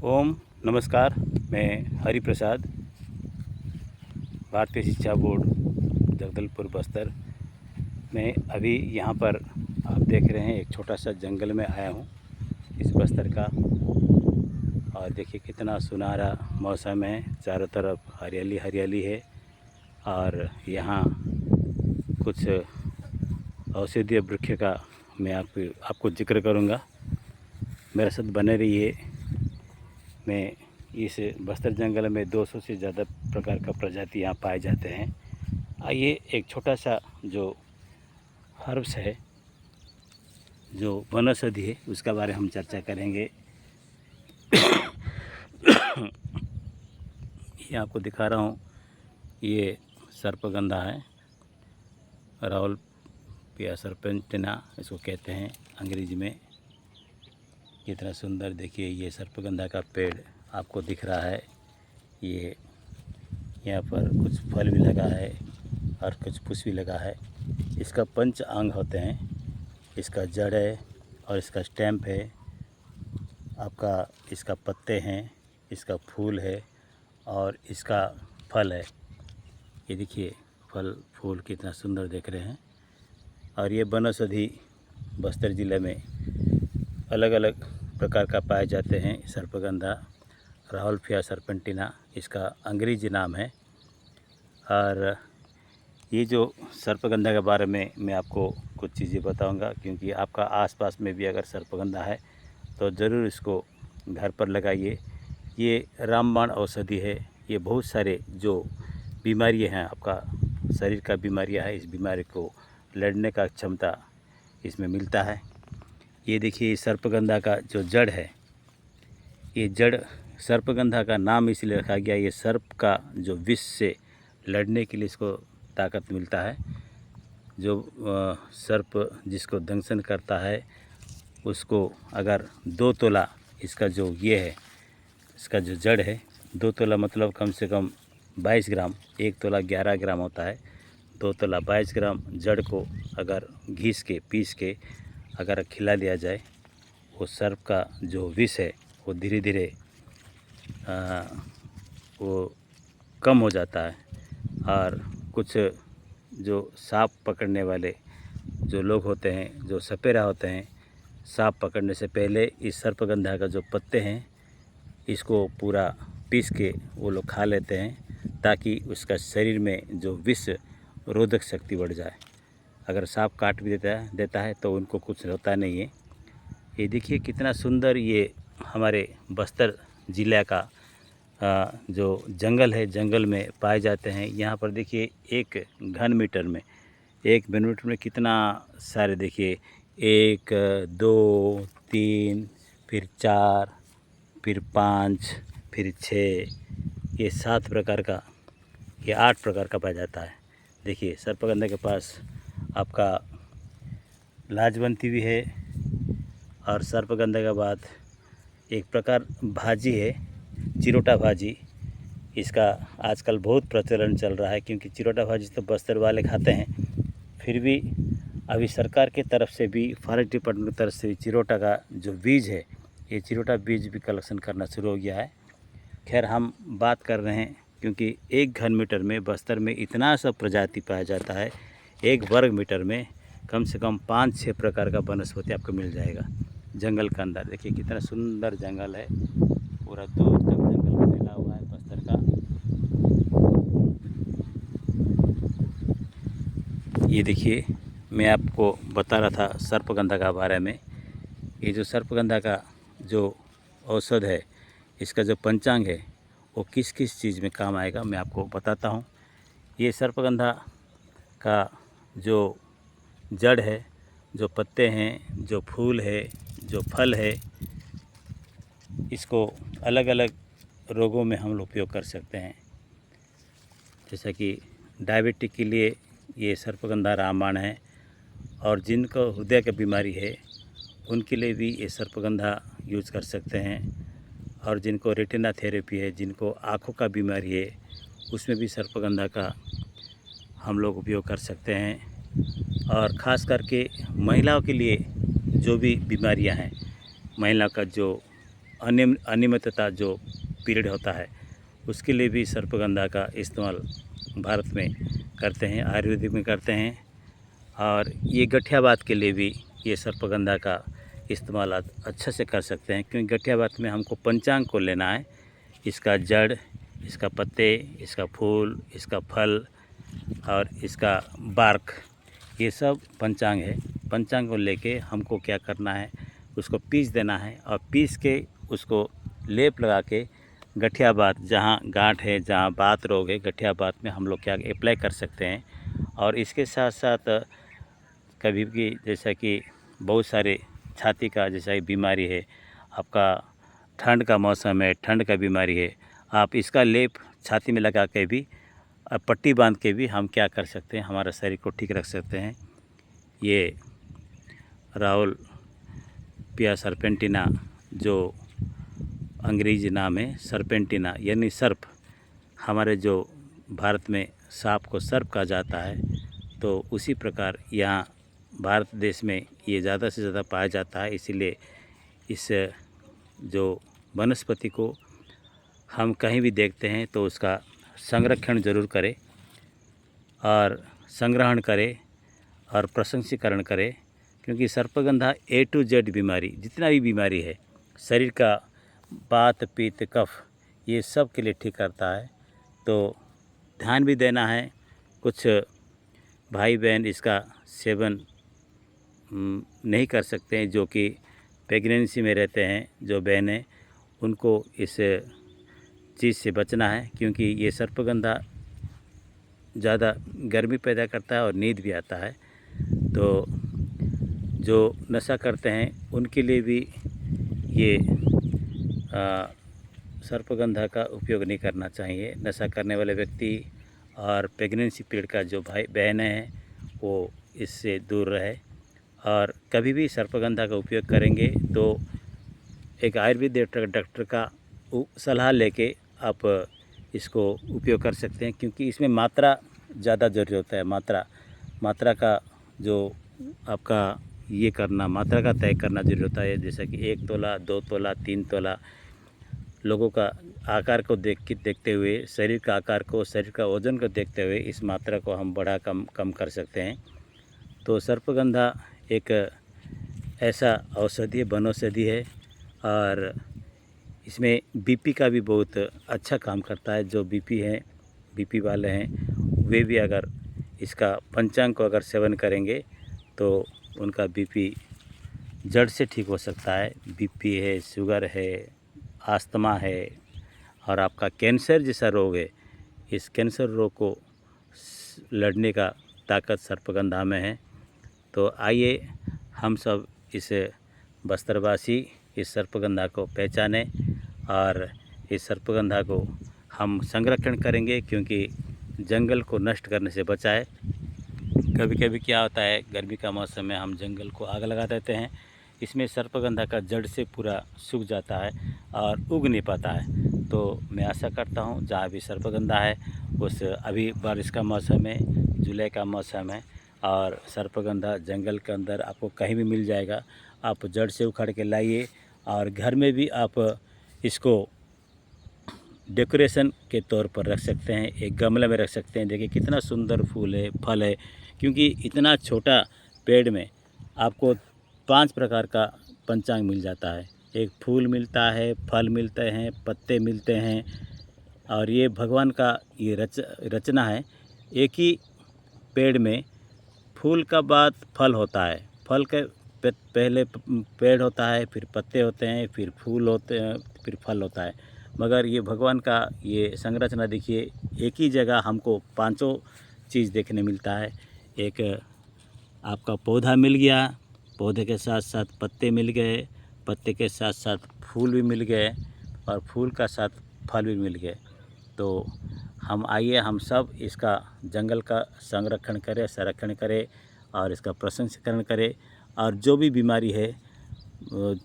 ओम नमस्कार। मैं हरि प्रसाद, भारतीय शिक्षा बोर्ड जगदलपुर बस्तर। मैं अभी यहाँ पर आप देख रहे हैं एक छोटा सा जंगल में आया हूँ इस बस्तर का। और देखिए कितना सुनहरा मौसम है, चारों तरफ हरियाली हरियाली है। और यहाँ कुछ औषधीय वृक्ष का मैं आपको जिक्र करूँगा, मेरे साथ बने रहिए। मैं इस बस्तर जंगल में 200 से ज़्यादा प्रकार का प्रजाति यहाँ पाए जाते हैं। आइए एक छोटा सा जो हर्ब्स है, जो वनौषधि है, उसका बारे में हम चर्चा करेंगे। ये आपको दिखा रहा हूँ, ये सर्पगंधा है, राउल्फिया सर्पेंटिना इसको कहते हैं अंग्रेजी में। कितना सुंदर देखिए ये सर्पगंधा का पेड़ आपको दिख रहा है। ये यहाँ पर कुछ फल भी लगा है और कुछ पुष्प भी लगा है। इसका 5 अंग होते हैं, इसका जड़ है और इसका स्टैम्प है आपका, इसका पत्ते हैं, इसका फूल है और इसका फल है। ये देखिए फल फूल कितना सुंदर देख रहे हैं। और ये वनौषधि बस्तर ज़िले में अलग अलग प्रकार का पाए जाते हैं। सर्पगंधा राउल्फिया सर्पेंटिना इसका अंग्रेजी नाम है। और ये जो सर्पगंधा के बारे में मैं आपको कुछ चीज़ें बताऊंगा, क्योंकि आपका आसपास में भी अगर सर्पगंधा है तो ज़रूर इसको घर पर लगाइए। ये रामबाण औषधि है। ये बहुत सारे जो बीमारियां हैं, आपका शरीर का बीमारियां है, इस बीमारी को लड़ने का क्षमता इसमें मिलता है। ये देखिए सर्पगंधा का जो जड़ है, ये जड़ सर्पगंधा का नाम इसलिए रखा गया, ये सर्प का जो विष से लड़ने के लिए इसको ताकत मिलता है। जो सर्प जिसको दंशन करता है उसको अगर 2 तोला इसका जो ये है, इसका जो जड़ है, 2 तोला मतलब कम से कम 22 ग्राम, 1 तोला 11 ग्राम होता है, 2 तोला 22 ग्राम जड़ को अगर घिस के पीस के अगर खिला दिया जाए, वो सर्प का जो विष है वो धीरे धीरे वो कम हो जाता है। और कुछ जो सांप पकड़ने वाले जो लोग होते हैं, जो सपेरा होते हैं, सांप पकड़ने से पहले इस सर्पगंधा का जो पत्ते हैं इसको पूरा पीस के वो लोग खा लेते हैं, ताकि उसका शरीर में जो विष रोधक शक्ति बढ़ जाए। अगर सांप काट भी देता है तो उनको कुछ होता नहीं है। ये देखिए कितना सुंदर ये हमारे बस्तर ज़िले का जो जंगल है, जंगल में पाए जाते हैं। यहाँ पर देखिए 1 घन मीटर में, 1 मिनट में कितना सारे देखिए, 1 2 3 फिर 4 फिर 5 फिर 6, ये 7 प्रकार का, ये 8 प्रकार का पाया जाता है। देखिए सर्पगंधा के पास आपका लाजवंती भी है। और सर्पगंधा के बाद एक प्रकार भाजी है, चिरोटा भाजी। इसका आजकल बहुत प्रचलन चल रहा है, क्योंकि चिरोटा भाजी तो बस्तर वाले खाते हैं। फिर भी अभी सरकार के तरफ से भी, फॉरेस्ट डिपार्टमेंट की तरफ से भी चिरोटा का जो बीज है, ये चिरोटा बीज भी कलेक्शन करना शुरू हो गया है। खैर हम बात कर रहे हैं, क्योंकि 1 घन मीटर में बस्तर में इतना सब प्रजाति पाया जाता है। 1 वर्ग मीटर में कम से कम 5-6 प्रकार का वनस्पति आपको मिल जाएगा जंगल के अंदर। देखिए कितना सुंदर जंगल है, पूरा दूर तक जंगल फैला हुआ है बस्तर का। ये देखिए मैं आपको बता रहा था सर्पगंधा के बारे में। ये जो सर्पगंधा का जो औषध है, इसका जो पंचांग है, वो किस किस चीज़ में काम आएगा मैं आपको बताता हूँ। ये सर्पगंधा का जो जड़ है, जो पत्ते हैं, जो फूल है, जो फल है, इसको अलग अलग रोगों में हम लोग उपयोग कर सकते हैं। जैसा कि डायबिटिक के लिए ये सर्पगंधा रामबाण है, और जिनको हृदय की बीमारी है उनके लिए भी ये सर्पगंधा यूज़ कर सकते हैं। और जिनको रेटिना थेरेपी है, जिनको आँखों का बीमारी है, उसमें भी सर्पगंधा का हम लोग उपयोग कर सकते हैं। और ख़ास करके महिलाओं के लिए जो भी बीमारियां हैं, महिला का जो अनियमितता जो पीरियड होता है उसके लिए भी सर्पगंधा का इस्तेमाल भारत में करते हैं, आयुर्वेदिक में करते हैं। और ये गठियावात के लिए भी ये सर्पगंधा का इस्तेमाल अच्छे से कर सकते हैं, क्योंकि गठियावात में हमको पंचांग को लेना है। इसका जड़, इसका पत्ते, इसका फूल, इसका फल और इसका बार्क, ये सब पंचांग है। पंचांग को लेके हमको क्या करना है, उसको पीस देना है और पीस के उसको लेप लगा के गठियावात, जहाँ गांठ है, जहाँ बात रोग है, गठियावात में हम लोग क्या अप्लाई कर सकते हैं। और इसके साथ साथ कभी भी जैसा कि बहुत सारे छाती का जैसा कि बीमारी है, आपका ठंड का मौसम है, ठंड का बीमारी है, आप इसका लेप छाती में लगा के भी, पट्टी बांध के भी हम क्या कर सकते हैं, हमारा शरीर को ठीक रख सकते हैं। ये राहुल पिया सर्पेंटिना, जो अंग्रेजी नाम है सर्पेंटिना यानी सर्प, हमारे जो भारत में सांप को सर्प कहा जाता है, तो उसी प्रकार यहाँ भारत देश में ये ज़्यादा से ज़्यादा पाया जाता है। इसीलिए इस जो वनस्पति को हम कहीं भी देखते हैं तो उसका संरक्षण ज़रूर करें और संग्रहण करें और प्रसंस्करण करें, क्योंकि सर्पगंधा A to Z बीमारी, जितना भी बीमारी है शरीर का, वात पित्त कफ, ये सब के लिए ठीक करता है। तो ध्यान भी देना है। कुछ भाई बहन इसका सेवन नहीं कर सकते हैं, जो कि प्रेगनेंसी में रहते हैं, जो बहनें, उनको इस चीज़ से बचना है, क्योंकि ये सर्पगंधा ज़्यादा गर्मी पैदा करता है और नींद भी आता है। तो जो नशा करते हैं उनके लिए भी ये सर्पगंधा का उपयोग नहीं करना चाहिए। नशा करने वाले व्यक्ति और प्रेगनेंसी पीरियड का जो भाई बहनें हैं वो इससे दूर रहे। और कभी भी सर्पगंधा का उपयोग करेंगे तो एक आयुर्वेद डॉक्टर का सलाह लेके आप इसको उपयोग कर सकते हैं, क्योंकि इसमें मात्रा ज़्यादा ज़रूरी होता है। मात्रा का जो आपका ये करना, मात्रा का तय करना ज़रूरी होता है। जैसा कि 1 तोला, 2 तोला, 3 तोला, लोगों का आकार को देखते हुए, शरीर का आकार को, शरीर का वजन को देखते हुए इस मात्रा को हम बढ़ा कम कर सकते हैं। तो सर्पगंधा एक ऐसा औषधि, वनौषधि है और इसमें बीपी का भी बहुत अच्छा काम करता है। जो बीपी वाले हैं वे भी अगर इसका पंचांग को अगर सेवन करेंगे तो उनका बीपी जड़ से ठीक हो सकता है। बीपी है, शुगर है, अस्थमा है और आपका कैंसर जैसा रोग है, इस कैंसर रोग को लड़ने का ताकत सर्पगंधा में है। तो आइए हम सब इस बस्तरवासी इस सर्पगंधा को पहचानें और इस सर्पगंधा को हम संरक्षण करेंगे, क्योंकि जंगल को नष्ट करने से बचाए। कभी कभी क्या होता है, गर्मी का मौसम में हम जंगल को आग लगा देते हैं, इसमें सर्पगंधा का जड़ से पूरा सूख जाता है और उग नहीं पाता है। तो मैं आशा करता हूँ जहाँ भी सर्पगंधा है उस, अभी बारिश का मौसम है, जुलाई का मौसम है और सर्पगंधा जंगल के अंदर आपको कहीं भी मिल जाएगा। आप जड़ से उखाड़ के लाइए और घर में भी आप इसको डेकोरेशन के तौर पर रख सकते हैं, एक गमले में रख सकते हैं। देखिए कितना सुंदर फूल है, फल है, क्योंकि इतना छोटा पेड़ में आपको 5 प्रकार का पंचांग मिल जाता है। एक फूल मिलता है, फल मिलते हैं, पत्ते मिलते हैं और ये भगवान का ये रचना है। एक ही पेड़ में फूल का बाद फल होता है, फल के पहले पेड़ होता है, फिर पत्ते होते हैं, फिर फूल होते हैं, फिर फल होता है। मगर ये भगवान का ये संरचना देखिए, एक ही जगह हमको 5 चीज़ देखने मिलता है। एक आपका पौधा मिल गया, पौधे के साथ साथ पत्ते मिल गए, पत्ते के साथ साथ फूल भी मिल गए और फूल का साथ फल भी मिल गए। तो हम आइए हम सब इसका जंगल का संरक्षण करें, संरक्षण करें और इसका प्रसंस्करण करें। और जो भी बीमारी है,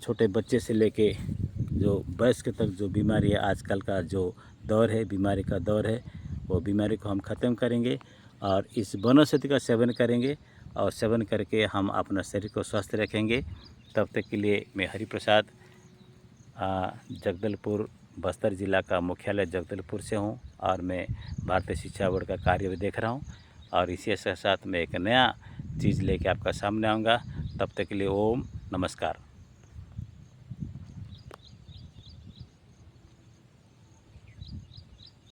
छोटे बच्चे से लेके जो वयस्क तक जो बीमारी है, आजकल का जो दौर है, बीमारी का दौर है, वो बीमारी को हम ख़त्म करेंगे और इस वनौषधि का सेवन करेंगे और सेवन करके हम अपना शरीर को स्वस्थ रखेंगे। तब तक के लिए मैं हरिप्रसाद जगदलपुर बस्तर ज़िला का मुख्यालय जगदलपुर से हूँ और मैं भारतीय शिक्षा बोर्ड का कार्य भी देख रहा हूँ। और इसी के साथ मैं एक नया चीज़ लेके आपका सामने आऊँगा। तब तक के लिए ओम नमस्कार।